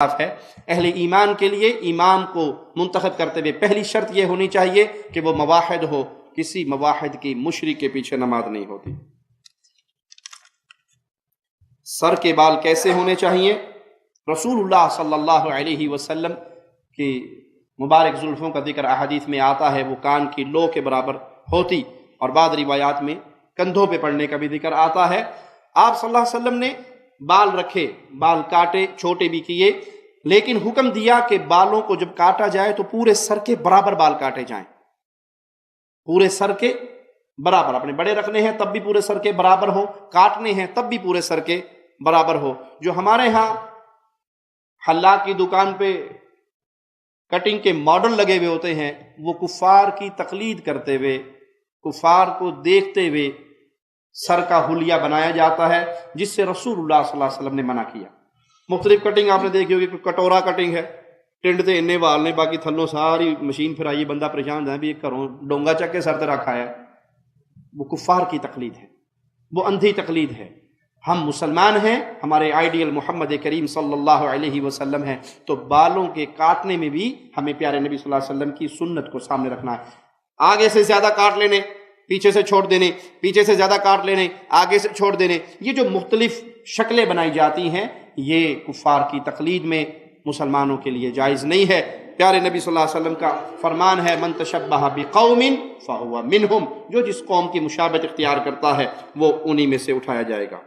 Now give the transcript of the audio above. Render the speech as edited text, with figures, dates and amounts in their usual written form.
ہے۔ اہل ایمان کے لیے امام کو منتخب کرتے ہوئے پہلی شرط یہ ہونی چاہیے کہ وہ موحد ہو، کسی موحد کی مشرک کے پیچھے نماز نہیں ہوتی۔ سر کے بال کیسے ہونے چاہیے؟ رسول اللہ صلی اللہ علیہ وسلم کی مبارک زلفوں کا ذکر احادیث میں آتا ہے، وہ کان کی لو کے برابر ہوتی، اور بعض روایات میں کندھوں پہ پڑنے کا بھی ذکر آتا ہے۔ آپ صلی اللہ علیہ وسلم نے بال رکھے، بال کاٹے، چھوٹے بھی کیے، لیکن حکم دیا کہ بالوں کو جب کاٹا جائے تو پورے سر کے برابر بال کاٹے جائیں، پورے سر کے برابر۔ اپنے بڑے رکھنے ہیں تب بھی پورے سر کے برابر ہوں، کاٹنے ہیں تب بھی پورے سر کے برابر ہو۔ جو ہمارے ہاں حلاق کی دکان پہ کٹنگ کے ماڈل لگے ہوئے ہوتے ہیں، وہ کفار کی تقلید کرتے ہوئے، کفار کو دیکھتے ہوئے سر کا حلیہ بنایا جاتا ہے، جس سے رسول اللہ صلی اللہ علیہ وسلم نے منع کیا۔ مختلف کٹنگ آپ نے دیکھی ہوگی، کٹورا کٹنگ ہے، ٹنڈ تے انے وال نے، باقی تھلوں ساری مشین پھر آئی، بندہ پریشان ہے بھی کروں ڈونگا چک کے سر تے رکھا ہے۔ وہ کفار کی تقلید ہے، وہ اندھی تقلید ہے۔ ہم مسلمان ہیں، ہمارے آئیڈیل محمد کریم صلی اللہ علیہ وسلم ہے، تو بالوں کے کاٹنے میں بھی ہمیں پیارے نبی صلی اللہ علیہ وسلم کی سنت کو سامنے رکھنا ہے۔ آگے سے زیادہ کاٹ لینے، پیچھے سے چھوڑ دینے، پیچھے سے زیادہ کاٹ لینے، آگے سے چھوڑ دینے، یہ جو مختلف شکلیں بنائی جاتی ہیں، یہ کفار کی تقلید میں مسلمانوں کے لیے جائز نہیں ہے۔ پیارے نبی صلی اللہ علیہ وسلم کا فرمان ہے، من تشبہ بقوم فہو منہم، جو جس قوم کی مشابہت اختیار کرتا ہے وہ انہی میں سے اٹھایا جائے گا۔